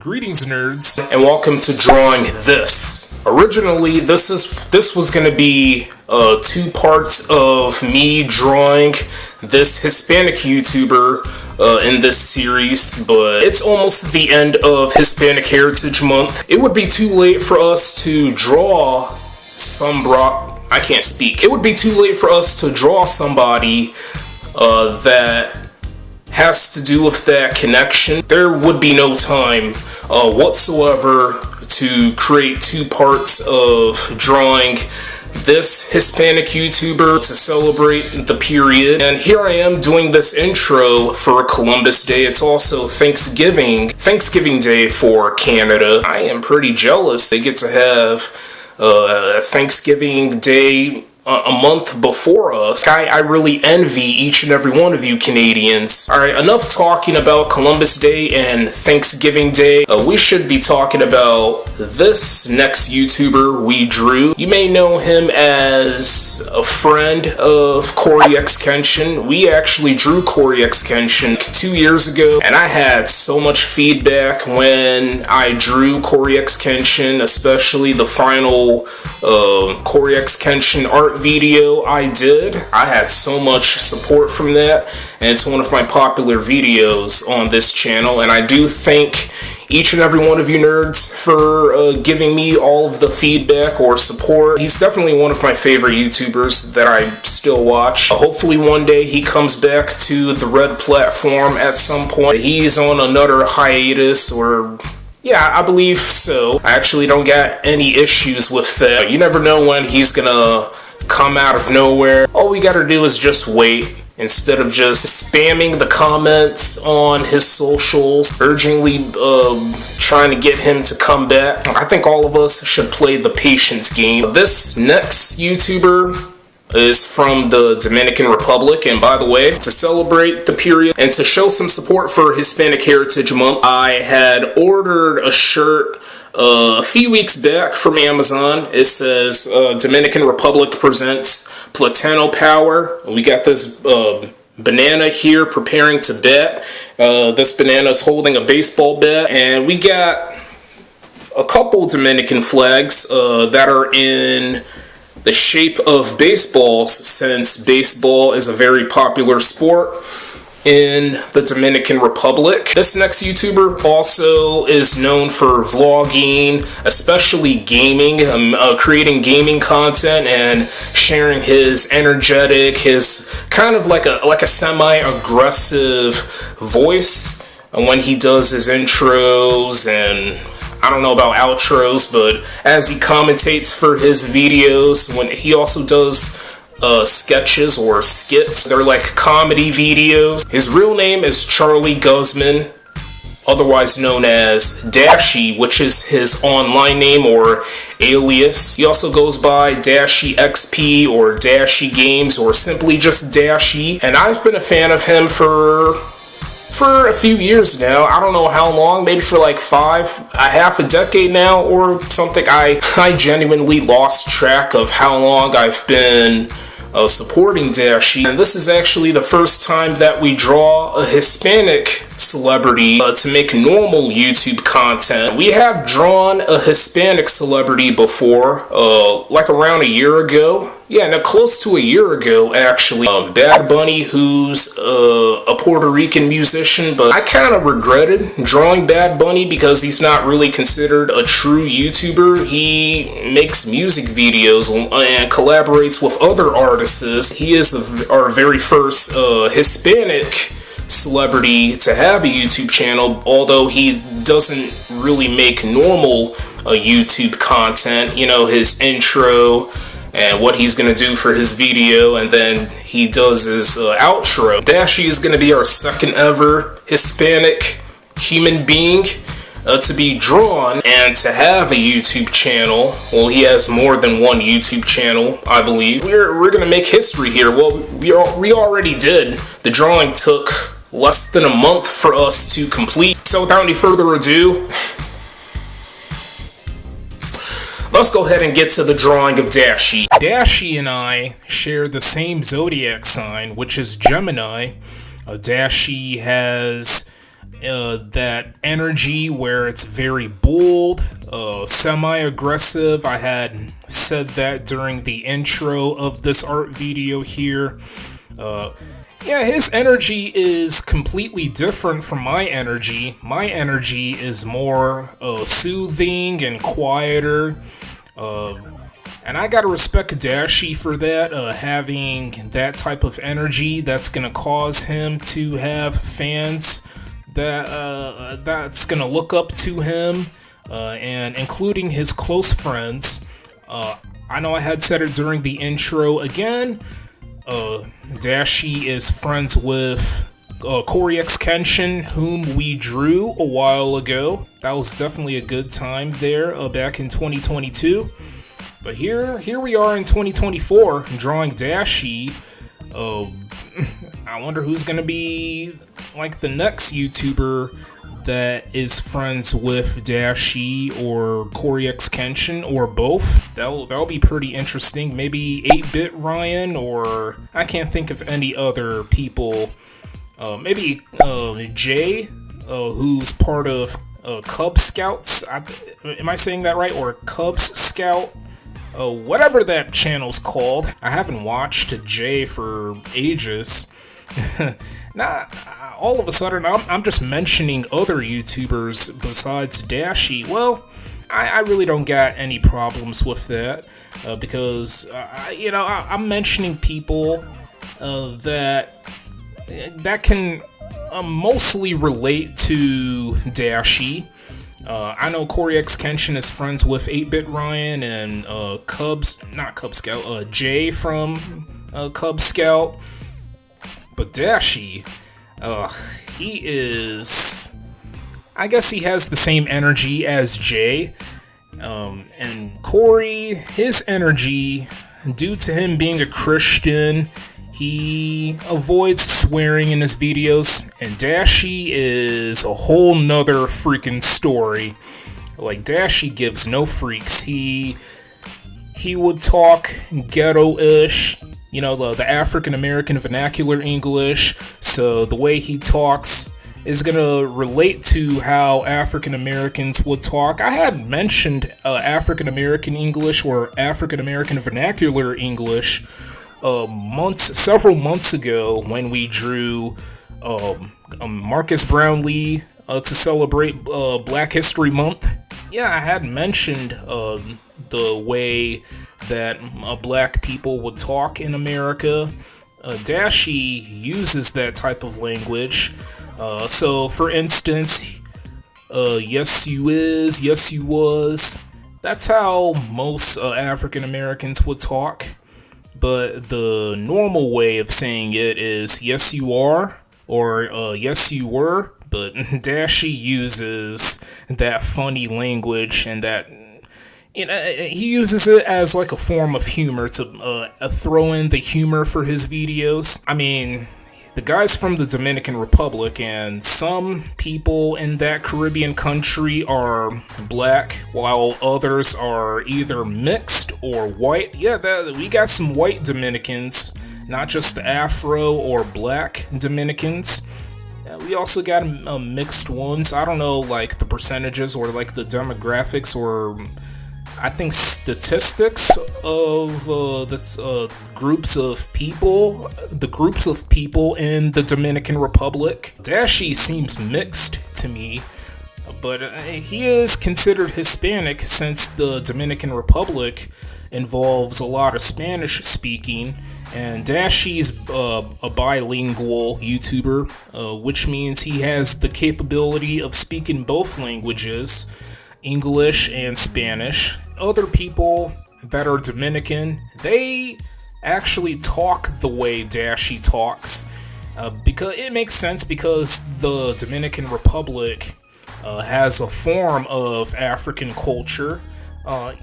Greetings, nerds, and welcome to Drawing This. Originally, this was going to be 2 parts of me drawing this Hispanic YouTuber in this series, but it's almost the end of Hispanic Heritage Month. It would be too late for us to draw It would be too late for us to draw somebody that has to do with that connection. There would be no time whatsoever to create 2 parts of drawing this Hispanic YouTuber to celebrate the period. And here I am doing this intro for Columbus Day. It's also Thanksgiving Day for Canada. I am pretty jealous they get to have Thanksgiving Day a month before us. I really envy each and every one of you Canadians. Alright, enough talking about Columbus Day and Thanksgiving Day. We should be talking about this next YouTuber we drew. You may know him as a friend of Corey X Kenshin. We actually drew Corey X Kenshin 2 years ago, and I had so much feedback when I drew Corey X Kenshin, especially the final Corey X Kenshin art video I did. I had so much support from that, and it's one of my popular videos on this channel, and I do thank each and every one of you nerds for giving me all of the feedback or support. He's definitely one of my favorite YouTubers that I still watch. Hopefully one day he comes back to the red platform at some point. He's on another hiatus, or yeah, I believe so. I actually don't got any issues with that. You never know when he's gonna come out of nowhere. All we gotta do is just wait, instead of just spamming the comments on his socials, urgently trying to get him to come back. I think all of us should play the patience game. This next YouTuber is from the Dominican Republic, and by the way, to celebrate the period and to show some support for Hispanic Heritage Month, I had ordered a shirt a few weeks back from Amazon. It says Dominican Republic presents Platano Power. We got this banana here preparing to bat. This banana is holding a baseball bat, and we got a couple Dominican flags that are in the shape of baseballs, since baseball is a very popular sport in the Dominican Republic. This next YouTuber also is known for vlogging, especially gaming, creating gaming content and sharing his energetic, his kind of like a semi-aggressive voice when he does his intros, and I don't know about outros, but as he commentates for his videos, when he also does sketches or skits, they're like comedy videos. His real name is Charlie Guzman, otherwise known as Dashy, which is his online name or alias. He also goes by Dashy XP or Dashy Games or simply just Dashy, and I've been a fan of him for a few years now. I don't know how long, maybe for like half a decade now or something. I genuinely lost track of how long I've been supporting Dashy, and this is actually the first time that we draw a Hispanic celebrity to make normal YouTube content. We have drawn a Hispanic celebrity before, like around a year ago. Yeah, no, close to a year ago, actually. Bad Bunny, who's a Puerto Rican musician, but I kind of regretted drawing Bad Bunny because he's not really considered a true YouTuber. He makes music videos and collaborates with other artists. He is our very first Hispanic celebrity to have a YouTube channel, although he doesn't really make normal YouTube content. You know, his intro and what he's going to do for his video, and then he does his outro. Dashy is going to be our second ever Hispanic human being to be drawn and to have a YouTube channel. Well, he has more than one YouTube channel, I believe. We're going to make history here. Well, we already did. The drawing took less than a month for us to complete. So without any further ado, let's go ahead and get to the drawing of Dashy. Dashy and I share the same zodiac sign, which is Gemini. Dashy has that energy where it's very bold, semi-aggressive. I had said that during the intro of this art video here. Yeah, his energy is completely different from my energy. My energy is more soothing and quieter. And I gotta respect Dashi for that, having that type of energy that's gonna cause him to have fans that's gonna look up to him, and including his close friends. I know I had said it during the intro again. Dashi is friends with Corey X Kenshin, whom we drew a while ago. That was definitely a good time there, back in 2022. But here we are in 2024, drawing Dashi. I wonder who's gonna be like the next YouTuber that is friends with Dashi or Corey X Kenshin, or both. That'll be pretty interesting. Maybe 8-Bit Ryan, or I can't think of any other people. Maybe Jay, who's part of Cub Scouts. Am I saying that right? Or Cubs Scout? Whatever that channel's called. I haven't watched Jay for ages. Nah, all of a sudden I'm just mentioning other YouTubers besides Dashi. Well, I really don't got any problems with that, because I'm mentioning people that can mostly relate to Dashi. I know Corey X Kenshin is friends with 8-Bit Ryan and Jay from Cub Scout. But Dashi, he is... I guess he has the same energy as Jay. And Corey, his energy, due to him being a Christian, he avoids swearing in his videos. And Dashi is a whole nother freaking story. Like, Dashi gives no freaks. He would talk ghetto-ish. You know, the African-American vernacular English, so the way he talks is gonna relate to how African-Americans would talk. I had mentioned African-American English or African-American vernacular English several months ago when we drew Marcus Brownlee to celebrate Black History Month. Yeah, I had mentioned the way that black people would talk in America. Dashi uses that type of language. So, for instance, yes you is, yes you was. That's how most African Americans would talk. But the normal way of saying it is yes you are, or yes you were. But Dashi uses that funny language, and that, he uses it as like a form of humor to throw in the humor for his videos. I mean, the guy's from the Dominican Republic, and some people in that Caribbean country are black, while others are either mixed or white. Yeah, we got some white Dominicans, not just the Afro or black Dominicans. We also got mixed ones. I don't know, like, the percentages or like the demographics or I think statistics of the groups of people in the Dominican Republic. Dashi seems mixed to me, but he is considered Hispanic since the Dominican Republic involves a lot of Spanish speaking, and Dashi's a bilingual YouTuber, which means he has the capability of speaking both languages, English and Spanish. Other people that are Dominican, they actually talk the way Dashi talks, because it makes sense, because the Dominican Republic has a form of African culture.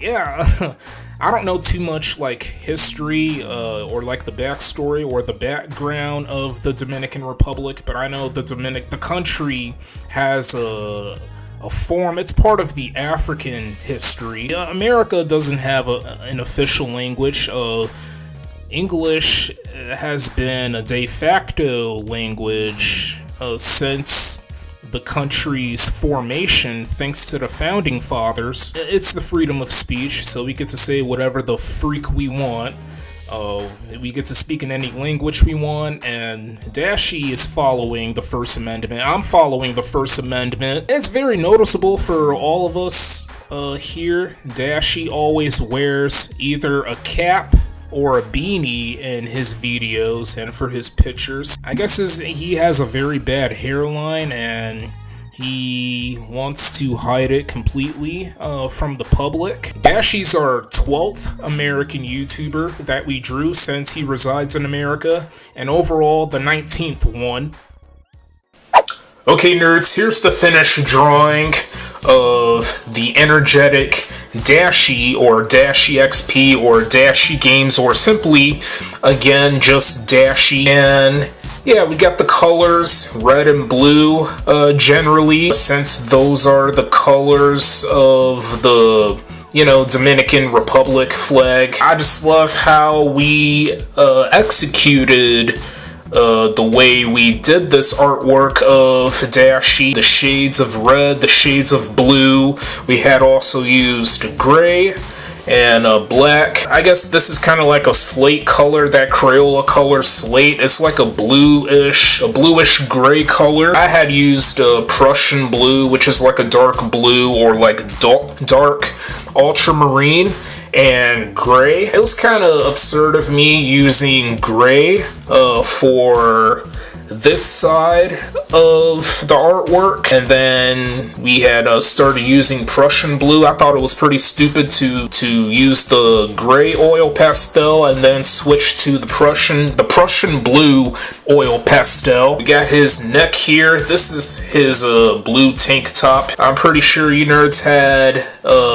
Yeah, I don't know too much like history or like the backstory or the background of the Dominican Republic, but I know the country has a form. It's part of the African history. America doesn't have an official language. English has been a de facto language since the country's formation thanks to the founding fathers. It's the freedom of speech, so we get to say whatever the freak we want. We get to speak in any language we want, and Dashi is following the First Amendment. I'm following the First Amendment. It's very noticeable for all of us here. Dashi always wears either a cap or a beanie in his videos and for his pictures. I guess he has a very bad hairline, and he wants to hide it completely from the public. Dashi's our 12th American YouTuber that we drew since he resides in America, and overall the 19th one. Okay, nerds, here's the finished drawing of the energetic Dashi, or Dashi XP, or Dashi Games, or simply, again, just Dashi. And yeah, we got the colors, red and blue, generally, since those are the colors of the, Dominican Republic flag. I just love how we executed the way we did this artwork of Dashi. The shades of red, the shades of blue. We had also used gray and black. I guess this is kind of like a slate color, that Crayola color slate. It's like a bluish gray color. I had used Prussian blue, which is like a dark blue, or like dark ultramarine, and gray. It was kind of absurd of me using gray for this side of the artwork, and then we had started using Prussian blue. I thought it was pretty stupid to use the gray oil pastel and then switch to the Prussian blue oil pastel. We got his neck here. This is his blue tank top. I'm pretty sure you nerds had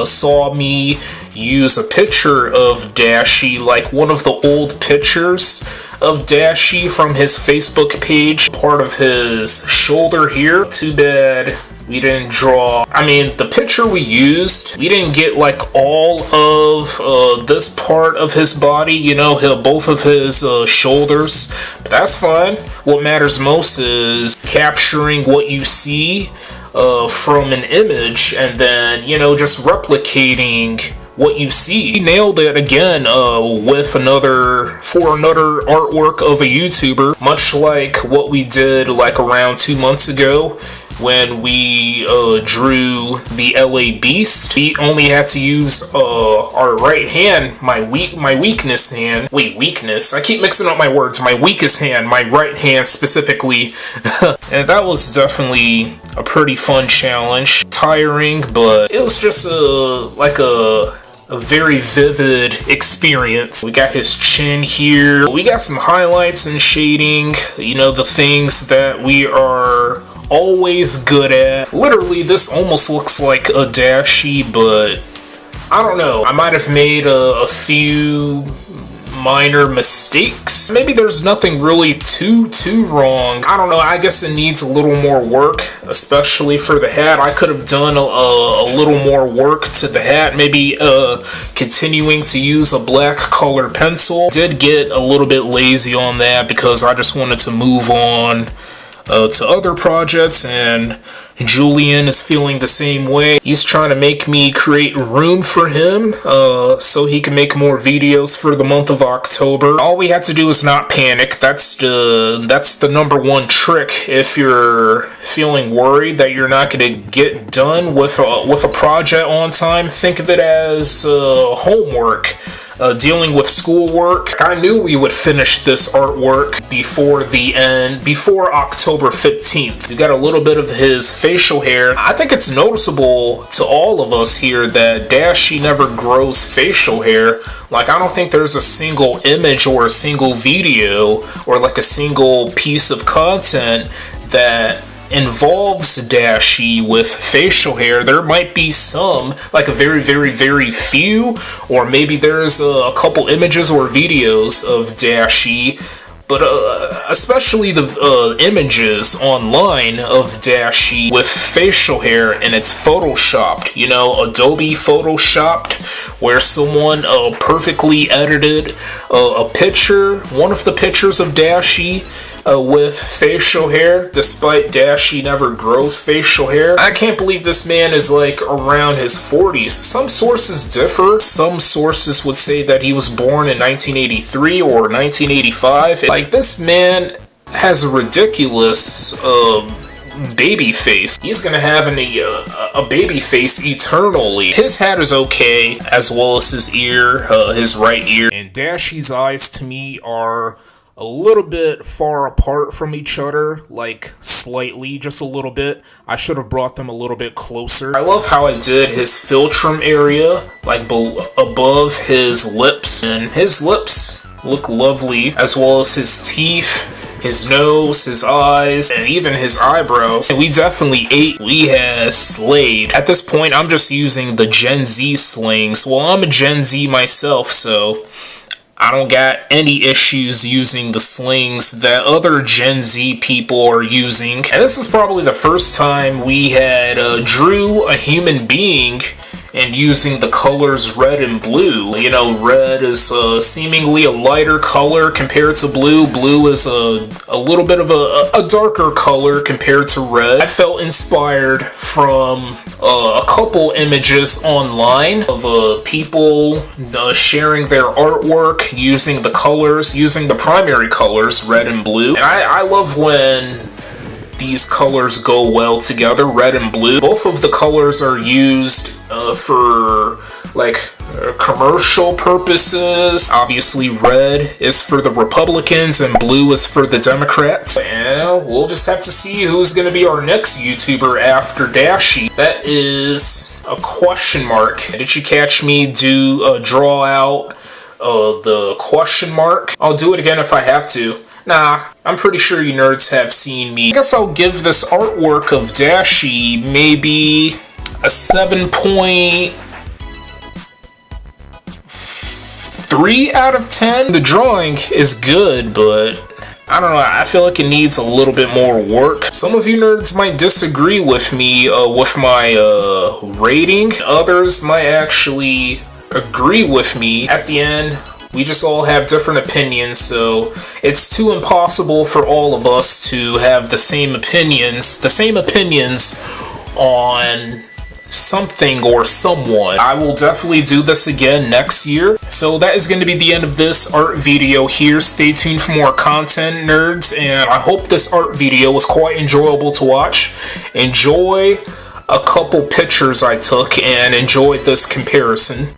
saw me use a picture of Dashi, like one of the old pictures of Dashi from his Facebook page, part of his shoulder here. Too bad we didn't draw, the picture we used, we didn't get like all of this part of his body, both of his shoulders, but that's fine. What matters most is capturing what you see from an image, and then, just replicating what you see. He nailed it again with another artwork of a YouTuber, much like what we did like around 2 months ago when we drew the LA Beast. We only had to use our right hand, my weakness hand. Wait, weakness? I keep mixing up my words. My weakest hand, my right hand specifically. And that was definitely a pretty fun challenge. Tiring, but it was just like a very vivid experience. We got his chin here. We got some highlights and shading, the things that we are always good at. Literally, this almost looks like a Dashi, but I don't know. I might have made a few minor mistakes. Maybe there's nothing really too wrong. I don't know. I guess it needs a little more work, especially for the hat. I could have done a little more work to the hat. Maybe continuing to use a black color pencil. Did get a little bit lazy on that because I just wanted to move on to other projects, and Julian is feeling the same way. He's trying to make me create room for him so he can make more videos for the month of October. All we have to do is not panic. That's the number one trick if you're feeling worried that you're not going to get done with a project on time. Think of it as homework. Dealing with schoolwork. I knew we would finish this artwork before October 15th. We got a little bit of his facial hair. I think it's noticeable to all of us here that Dashi never grows facial hair. Like, I don't think there's a single image or a single video or like a single piece of content that involves Dashi with facial hair. There might be some, like a very, very, very few, or maybe there's a couple images or videos of Dashi, but especially the images online of Dashi with facial hair, and it's photoshopped, Adobe photoshopped, where someone perfectly edited a picture, one of the pictures of Dashi, with facial hair, despite Dashi never grows facial hair. I can't believe this man is like around his 40s. Some sources differ. Some sources would say that he was born in 1983 or 1985. Like, this man has a ridiculous baby face. He's gonna have a baby face eternally. His hat is okay, as well as his ear, his right ear. And Dashi's eyes, to me, are a little bit far apart from each other, like slightly, just a little bit. I should have brought them a little bit closer. I love how I did his philtrum area, like above his lips, and his lips look lovely, as well as his teeth, his nose, his eyes, and even his eyebrows. And we definitely ate. We had slayed. At this point, I'm just using the Gen Z slings. Well, I'm a Gen Z myself, so I don't got any issues using the slings that other Gen Z people are using. And this is probably the first time we had drew a human being and using the colors red and blue. You know, red is seemingly a lighter color compared to blue. Blue is a little bit of a darker color compared to red. I felt inspired from a couple images online of people sharing their artwork using the colors, using the primary colors, red and blue. And I love when these colors go well together, red and blue. Both of the colors are used for like commercial purposes. Obviously red is for the Republicans and blue is for the Democrats. And we'll just have to see who's going to be our next YouTuber after Dashi. That is a question mark. Did you catch me draw out the question mark? I'll do it again if I have to. Nah, I'm pretty sure you nerds have seen me. I guess I'll give this artwork of Dashi maybe a 7.3 out of 10. The drawing is good, but I don't know, I feel like it needs a little bit more work. Some of you nerds might disagree with me with my rating. Others might actually agree with me. At the end, we just all have different opinions, so it's too impossible for all of us to have the same opinions on something or someone. I will definitely do this again next year. So that is going to be the end of this art video here. Stay tuned for more content, nerds, and I hope this art video was quite enjoyable to watch. Enjoy a couple pictures I took and enjoy this comparison.